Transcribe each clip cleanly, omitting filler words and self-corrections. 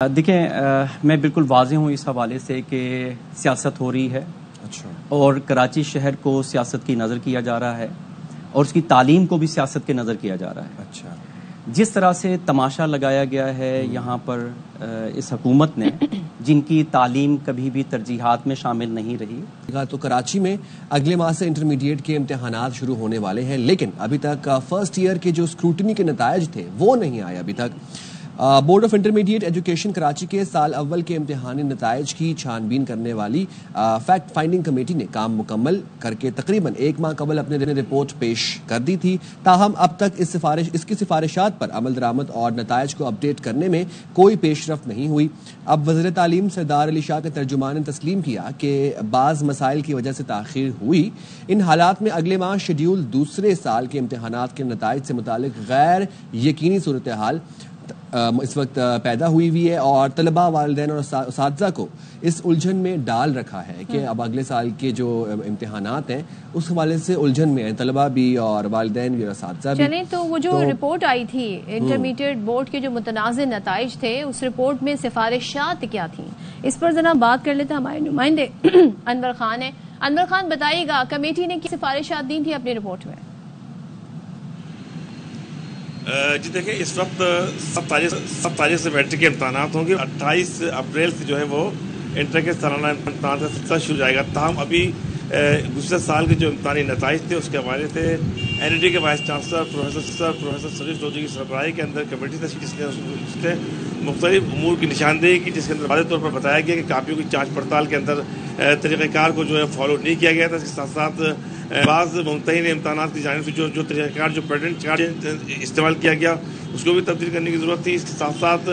دیکھیں میں بالکل واضح ہوں اس حوالے سے کہ سیاست ہو رہی ہے اور کراچی شہر کو سیاست کی نظر کیا جا رہا ہے اور اس کی تعلیم کو بھی سیاست کے نظر کیا جا رہا ہے. جس طرح سے تماشا لگایا گیا ہے یہاں پر اس حکومت نے جن کی تعلیم کبھی بھی ترجیحات میں شامل نہیں رہی. تو کراچی میں اگلے ماہ سے انٹرمیڈیٹ کے امتحانات شروع ہونے والے ہیں، لیکن ابھی تک فرسٹ ایئر کے جو اسکروٹنی کے نتائج تھے وہ نہیں آئے ابھی تک. Board of intermediate education Karachi کے سال اول کے امتحانی نتائج کی چھان بین کرنے والی فیکٹ فائنڈنگ کمیٹی نے کام مکمل کر کے تقریباً ایک ماہ قبل اپنے رپورٹ پیش کر دی تھی. تاہم اب تک اس کی سفارشات پر عمل درآمد اور نتائج کو اپڈیٹ کرنے میں کوئی پیش رفت نہیں ہوئی. اب وزیر تعلیم سردار علی شاہ کے ترجمان نے تسلیم کیا کہ بعض مسائل کی وجہ سے تاخیر ہوئی. ان حالات میں اگلے ماہ شیڈول دوسرے سال کے امتحانات کے نتائج سے متعلق غیر یقینی صورتحال اس وقت پیدا ہوئی ہے اور طلباء، والدین اور اساتذہ کو اس الجھن میں ڈال رکھا ہے کہ اب اگلے سال کے جو امتحانات ہیں اس حوالے سے الجھن میں ہیں طلباء بھی اور والدین بھی اور اساتذہ بھی. چلیں تو وہ جو رپورٹ آئی تھی انٹرمیڈیٹ بورڈ کے جو متنازع نتائج تھے اس رپورٹ میں سفارشات کیا تھیں، اس پر ذرا بات کر لیتے ہیں. ہمارے نمائندے انور خان ہیں. انور خان بتائیے گا کمیٹی نے کیا سفارشات دی تھی اپنی رپورٹ میں؟ جی دیکھیں اس وقت 27 سے میٹرک کے امتحانات ہوں گے. 28 اپریل سے جو ہے وہ انٹر کے سالانہ امتحان کا سلسلہ شروع جائے گا. تاہم ابھی گزشتہ سال کے جو امتحانی نتائج تھے اس کے حوالے سے این ای ٹی کے vice chancellor professor Suresh Chaudhry کی سربراہی کے اندر کمیٹی تشکیل جس نے مختلف امور کی نشاندہی کی، جس کے اندر واضح طور پر بتایا گیا کہ کاپیوں کی جانچ پڑتال کے اندر طریقہ کار کو جو ہے فالو نہیں کیا گیا تھا. اس کے ساتھ ساتھ بعض ممتحن امتحانات کی جانب سے جو طریقہ کار جو پیٹنٹ چارج استعمال کیا گیا اس کو بھی تبدیل کرنے کی ضرورت تھی. اس کے ساتھ ساتھ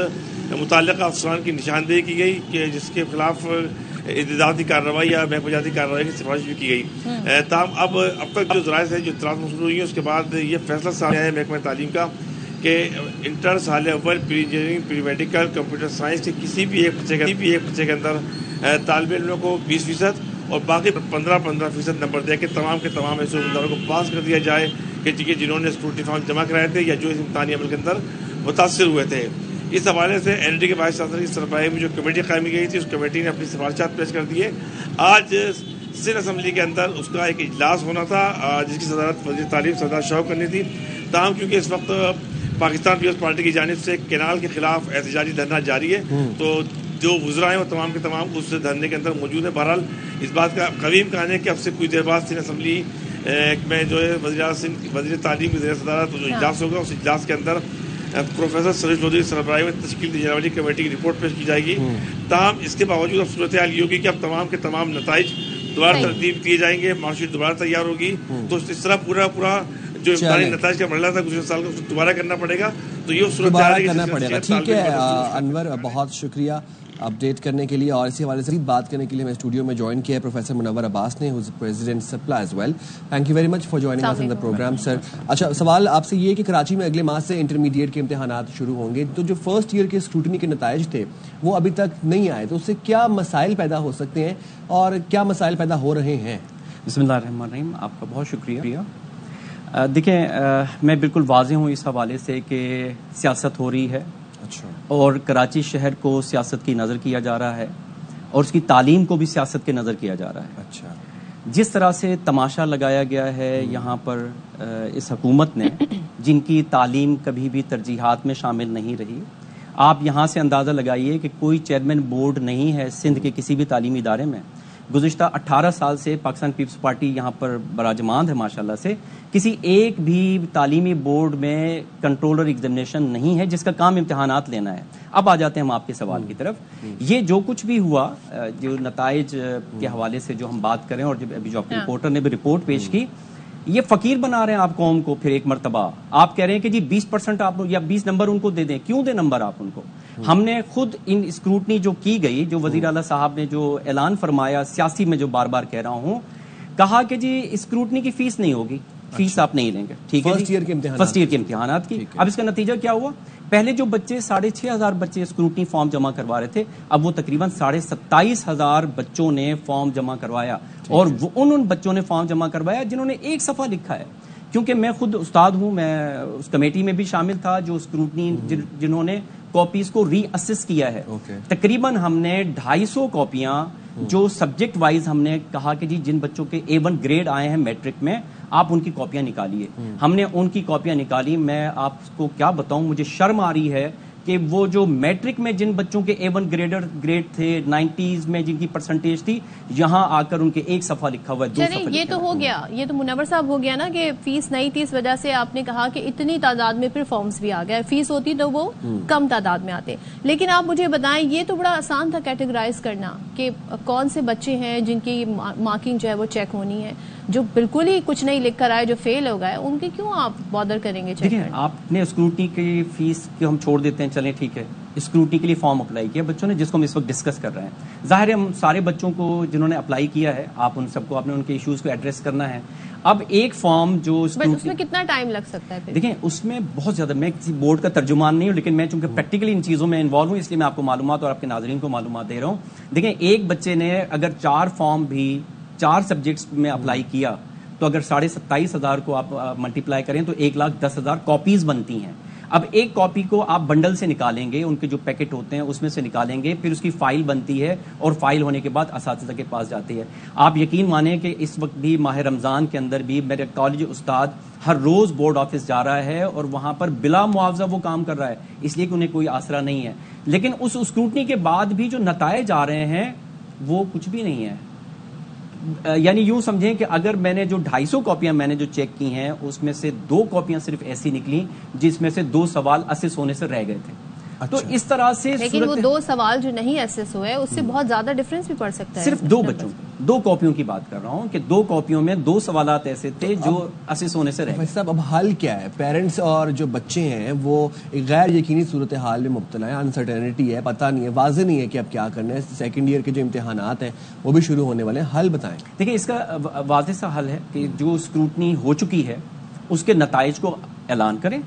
متعلقہ افسران کی نشاندہی کی گئی کہ جس کے خلاف اعتدالاتی کارروائی یا محفوظاتی کارروائی کی سفارش بھی کی گئی. تاہم اب تک جو ذرائع سے جو اطلاعات موصول ہوئی ہیں اس کے بعد یہ فیصلہ سامنے آیا ہے محکمہ تعلیم کا کہ انٹر سال اول pre engineering, pre medical, computer science کے کسی بھی ایک بچے کے اندر طالب علموں کو 20% اور باقی 15% نمبر دے کے تمام کے تمام ایسے امیدواروں کو پاس کر دیا جائے کہ جنہوں نے اسکروٹنی فارم جمع کرائے تھے یا جو اس امتحانی عمل کے اندر متاثر ہوئے تھے. اس حوالے سے این ای ٹی کے وائس چانسلر کی سربراہی میں جو کمیٹی قائم کی گئی تھی اس کمیٹی نے اپنی سفارشات پیش کر دیے. آج سندھ اسمبلی کے اندر اس کا ایک اجلاس ہونا تھا جس کی صدارت وزیر تعلیم سردار شاہ کرنی تھی. تاہم کیونکہ اس وقت پاکستان پیپلز پارٹی کی جانب سے کینال کے خلاف احتجاجی دھرنا جاری ہے تو جو وزراء ہیں وہ تمام کے تمام اس دھرنے کے اندر موجود ہے. بہرحال اس بات کا قویم کہنا ہے کہ اب سے کچھ دیر بعد سندھ اسمبلی میں جو ہے وزیر تعلیم وزیر صدارت جو اجلاس ہوگا اس اجلاس کے اندر پروفیسر سریش چودھری سربراہی میں تشکیل دی جانے والی کمیٹی کی رپورٹ پیش کی جائے گی. تاہم اس کے باوجود اب صورتحال یہ ہوگی کہ اب تمام کے تمام نتائج دوبارہ ترتیب کیے جائیں گے، مارک شیٹ دوبارہ تیار ہوگی. تو اس طرح پورا جو امتحانی نتائج کا مرحلہ تھا گزشتہ سال کا اس کو دوبارہ کرنا پڑے گا. تو یہ صورتحال کرنا پڑے گا. ٹھیک ہے انور، بہت شکریہ اپڈیٹ کرنے کے لیے اور اسی حوالے سے بات کرنے کے لیے میں اسٹوڈیو میں جوائن کیا ہے پروفیسر منور عباس نے، president Supla as well. Thank you very much for joining us in the programme sir. اچھا، سوال آپ سے یہ ہے کہ کراچی میں اگلے ماہ سے انٹرمیڈیٹ کے امتحانات شروع ہوں گے، تو جو فرسٹ ایئر کے اسکروٹنی کے نتائج تھے وہ ابھی تک نہیں آئے، تو اس سے کیا مسائل پیدا ہو سکتے ہیں اور کیا مسائل پیدا ہو رہے ہیں؟ بسم اللہ الرحمن الرحیم. آپ کا بہت شکریہ. دیکھیں میں بالکل واضح ہوں اس حوالے سے کہ سیاست ہو رہی ہے اور کراچی شہر کو سیاست کی نظر کیا جا رہا ہے اور اس کی تعلیم کو بھی سیاست کے نظر کیا جا رہا ہے. جس طرح سے تماشا لگایا گیا ہے یہاں پر اس حکومت نے جن کی تعلیم کبھی بھی ترجیحات میں شامل نہیں رہی. آپ یہاں سے اندازہ لگائیے کہ کوئی چیئرمین بورڈ نہیں ہے سندھ کے کسی بھی تعلیمی ادارے میں. گزشتہ 18 سال سے پاکستان پیپلز پارٹی یہاں پر براجمان ہے ماشاءاللہ سے. کسی ایک بھی تعلیمی بورڈ میں کنٹرولر ایگزامینیشن نہیں ہے جس کا کام امتحانات لینا ہے. اب آ جاتے ہیں ہم آپ کے سوال کی طرف. یہ جو کچھ بھی ہوا جو نتائج کے حوالے سے جو ہم بات کریں اور جو اپنے رپورٹر نے بھی رپورٹ پیش کی، یہ فقیر بنا رہے ہیں آپ قوم کو. پھر ایک مرتبہ آپ کہہ رہے ہیں کہ جی 20% آپ یا 20 نمبر ان کو دے دیں. کیوں دیں نمبر آپ ان کو؟ ہم نے خود ان اسکروٹنی جو کی گئی، جو وزیر اعلیٰ صاحب نے جو اعلان فرمایا، سیاسی میں جو بار بار کہہ رہا ہوں، کہا کہ جی اسکروٹنی کی فیس نہیں ہوگی، فیس آپ نہیں لیں گے. ٹھیک ہے، فرسٹ ایئر کے امتحانات کی. اب اس کا نتیجہ کیا ہوا؟ پہلے جو بچے 6,500 بچے اسکروٹنی فارم جمع کروا رہے تھے، اب وہ تقریباً 27,500 بچوں نے فارم جمع کروایا. اور ان بچوں نے فارم جمع کروایا جنہوں نے ایک صفحہ لکھا ہے. کیونکہ میں خود استاد ہوں، میں اس کمیٹی میں بھی شامل تھا جو اسکروٹنی جنہوں نے کاپیز کو ری اسس کیا ہے. تقریباً ہم نے 250 کاپیاں جو سبجیکٹ وائز ہم نے کہا کہ جی جن بچوں کے A1 گریڈ آئے ہیں میٹرک میں آپ ان کی کاپیاں نکالیے. ہم نے ان کی کاپیاں نکالی. میں آپ کو کیا بتاؤں, مجھے شرم آ رہی ہے کہ وہ جو میٹرک میں جن بچوں کے A1 گریڈ تھے 90s میں جن کی پرسنٹیج تھی, یہاں آ کر ان کے ایک صفحہ لکھا ہوا ہے, 2 صفحے. یہ تو ہو گیا, یہ تو منور صاحب ہو گیا نا کہ فیس نہیں تھی, اس وجہ سے آپ نے کہا کہ اتنی تعداد میں پھر فارمز بھی آ گئے. فیس ہوتی تو وہ کم تعداد میں آتے. لیکن آپ مجھے بتائیں, یہ تو بڑا آسان تھا کیٹیگرائز کرنا کہ کون سے بچے ہیں جن کی مارکنگ جو ہے وہ چیک ہونی ہے, جو بالکل ہی کچھ نہیں لکھ کر آئے, جو فیل ہو گئے, ان کی کیوں آپ بادر کریں گے چیک کرنا؟ آپ نے اسکروٹنی کی فیس کی ہم چھوڑ دیتے ہیں, چلیں ٹھیک ہے, اسکروٹنی کے لیے فارم اپلائی کیا بچوں نے, جس کو ہم اس وقت ڈسکس کر رہے ہیں. ظاہر ہے ہم سارے بچوں کو جنہوں نے اپلائی کیا ہے, آپ ان سب کو آپ نے ان کے ایشوز کو ایڈریس کرنا ہے. اب ایک فارم جو اس میں کتنا ٹائم لگ سکتا ہے؟ دیکھیں اس میں بہت زیادہ, میں کسی بورڈ کا ترجمان نہیں ہوں, لیکن میں چونکہ پریکٹیکلی ان چیزوں میں انوالو ہوں, اس لیے میں آپ کو معلومات اور آپ کے ناظرین کو معلومات دے رہا ہوں. دیکھیں ایک بچے نے اگر 4 فارم بھی 4 سبجیکٹس میں اپلائی کیا تو اگر 27,500 کو آپ ملٹیپلائی کریں تو 1,10,000 کاپیز بنتی ہیں. اب ایک کاپی کو آپ بنڈل سے نکالیں گے, ان کے جو پیکٹ ہوتے ہیں اس میں سے نکالیں گے, پھر اس کی فائل بنتی ہے اور فائل ہونے کے بعد اساتذہ کے پاس جاتی ہے. آپ یقین مانیں کہ اس وقت بھی ماہ رمضان کے اندر بھی میرے کالج استاد ہر روز بورڈ آفس جا رہا ہے اور وہاں پر بلا معاوضہ وہ کام کر رہا ہے, اس لیے کہ انہیں کوئی آسرا نہیں ہے. لیکن اس اسکروٹنی کے بعد بھی جو نتائج آ رہے ہیں وہ کچھ بھی نہیں ہے. یعنی یوں سمجھیں کہ اگر میں نے جو 250 کاپیاں میں نے جو چیک کی ہیں اس میں سے 2 کاپیاں صرف ایسی نکلی جس میں سے 2 سوال اسس ہونے سے رہ گئے تھے. تو اس طرح سے لیکن وہ 2 سوال جو نہیں ایسس ہوئے اس سے بہت زیادہ ڈیفرنس بھی پڑ سکتا ہے. صرف 2 بچوں 2 کاپیوں کی بات کر رہا ہوں کہ 2 کاپیوں میں 2 سوالات ایسے تھے جو اسس ہونے سے رہ گئے. صاحب اب حل کیا ہے؟ پیرنٹس اور جو بچے ہیں وہ ایک غیر یقینی صورتحال میں مبتلا ہیں, انسرٹینٹی ہے, پتہ نہیں ہے, واضح نہیں ہے کہ اب کیا کرنا ہے. سیکنڈ ایئر کے جو امتحانات ہیں وہ بھی شروع ہونے والے ہیں, حل بتائیں. دیکھیں اس کا واضح سا حل ہے کہ جو اسکروٹنی ہو چکی ہے اس کے نتائج کو اعلان کریں.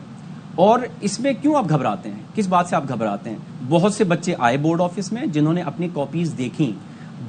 اور اس میں کیوں آپ گھبراتے ہیں, کس بات سے آپ گھبراتے ہیں؟ بہت سے بچے آئے بورڈ آفس میں جنہوں نے اپنی کاپیز دیکھیں,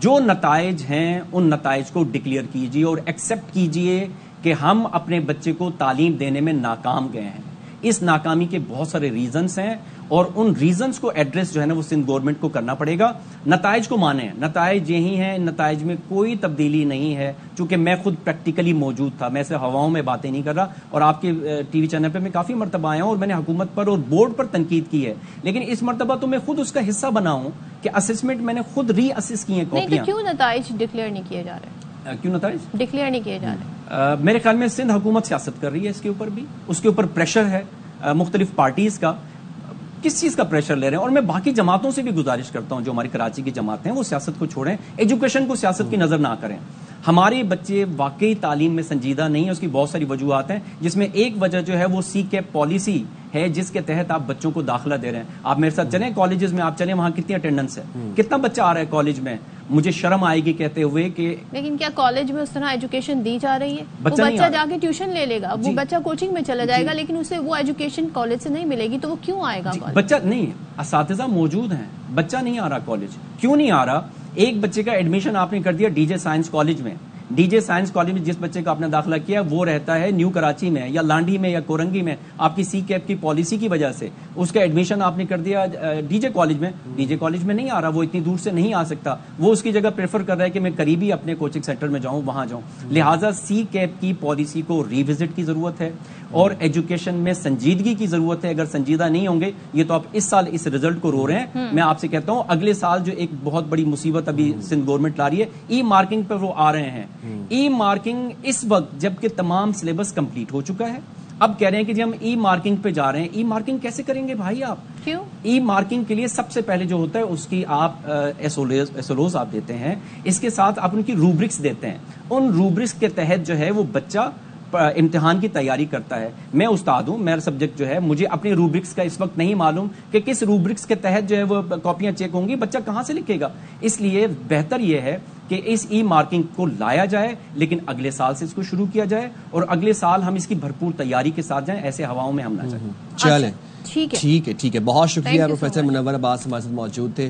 جو نتائج ہیں ان نتائج کو ڈکلیئر کیجئے اور ایکسیپٹ کیجئے کہ ہم اپنے بچے کو تعلیم دینے میں ناکام گئے ہیں. اس ناکامی کے بہت سارے ریزنز ہیں اور ان ریزنز کو ایڈریس جو ہے نا وہ سندھ گورنمنٹ کو کرنا پڑے گا. نتائج کو مانیں, نتائج یہی ہیں, نتائج میں کوئی تبدیلی نہیں ہے. چونکہ میں خود پریکٹیکلی موجود تھا, میں ایسے ہواؤں میں باتیں نہیں کر رہا, اور آپ کے ٹی وی چینل پہ میں کافی مرتبہ آیا ہوں اور میں نے حکومت پر اور بورڈ پر تنقید کی ہے, لیکن اس مرتبہ تو میں خود اس کا حصہ بنا ہوں کہ اسسمنٹ میں نے خود ری اسس کی ہیں کاپیاں. کیوں نتائج ڈکلیئر نہیں کیے جا رہے؟ کیوں نتائج ڈکلیئر نہیں کیے جا رہے؟ میرے خیال میں سندھ حکومت سیاست کر رہی ہے اس کے اوپر بھی, اس کے اوپر پریشر ہے مختلف پارٹیز کا. کس چیز کا پریشر لے رہے ہیں؟ اور میں باقی جماعتوں سے بھی گزارش کرتا ہوں جو ہماری کراچی کی جماعتیں ہیں وہ سیاست کو چھوڑیں, ایجوکیشن کو سیاست کی نظر نہ کریں. ہمارے بچے واقعی تعلیم میں سنجیدہ نہیں ہیں, اس کی بہت ساری وجوہات ہیں, جس میں ایک وجہ جو ہے وہ سی کیپ پالیسی ہے جس کے تحت آپ بچوں کو داخلہ دے رہے ہیں. آپ میرے ساتھ چلیں کالجز میں, آپ چلیں وہاں کتنی اٹینڈنس ہے, کتنا بچہ آ رہا ہے کالج میں. مجھے شرم آئے گی کہتے ہوئے کہ لیکن کیا کالج میں اس طرح ایجوکیشن دی جا رہی ہے؟ وہ بچہ جا کے ٹیوشن لے لے گا, وہ بچہ کوچنگ میں چلا جائے گا, لیکن اسے وہ ایجوکیشن کالج سے نہیں ملے گی, تو وہ کیوں آئے گا کالج؟ بچہ نہیں, اساتذہ موجود ہیں, بچہ نہیں آ رہا کالج. کیوں نہیں آ رہا؟ ایک بچے کا ایڈمیشن آپ نے کر دیا ڈی جے سائنس کالج میں. ڈی جے سائنس کالج میں جس بچے کا آپ نے داخلہ کیا وہ رہتا ہے نیو کراچی میں یا لانڈی میں یا کورنگی میں. آپ کی سی کیپ کی پالیسی کی وجہ سے اس کا ایڈمیشن آپ نے کر دیا ڈی جے کالج میں. ڈی جے کالج میں نہیں آ رہا, وہ اتنی دور سے نہیں آ سکتا, وہ اس کی جگہ پریفر کر رہا ہے کہ میں قریبی اپنے کوچنگ سینٹر میں جاؤں, وہاں جاؤں. لہٰذا سی کیپ کی پالیسی کو ری وزٹ کی ضرورت ہے اور ایجوکیشن میں سنجیدگی کی ضرورت ہے. اگر سنجیدہ نہیں ہوں گے, یہ تو آپ اس سال اس رزلٹ کو رو رہے ہیں, میں آپ سے کہتا ہوں اگلے سال جو ایک بہت بڑی مصیبت ابھی سندھ گورنمنٹ لا رہی ہے, ای مارکنگ پر وہ آ رہے ہیں. ای مارکنگ اس وقت جبکہ تمام سلیبس کمپلیٹ ہو چکا ہے, اب کہہ رہے ہیں کہ جی ہم ای مارکنگ پہ جا رہے ہیں. ای مارکنگ کیسے کریں گے بھائی آپ؟ کیوں؟ ای مارکنگ کے لیے سب سے پہلے جو ہوتا ہے اس کی آپ ایسولوز آپ دیتے ہیں, اس کے ساتھ آپ ان کی روبرکس دیتے ہیں. ان روبرکس کے تحت جو ہے وہ بچہ امتحان کی تیاری کرتا ہے. میں استاد ہوں, میرا سبجیکٹ جو ہے, مجھے اپنی روبرکس کا اس وقت نہیں معلوم کہ کس روبرکس کے تحت جو ہے وہ کاپیاں چیک ہوں گی, بچہ کہاں سے لکھے گا. اس لیے بہتر یہ ہے کہ اس ای مارکنگ کو لایا جائے, لیکن اگلے سال سے اس کو شروع کیا جائے اور اگلے سال ہم اس کی بھرپور تیاری کے ساتھ جائیں, ایسے ہواؤں میں ہم نہ جائیں. چلیں ٹھیک ہے, بہت شکریہ. پروفیسر منور عباس ہمارے ساتھ موجود تھے.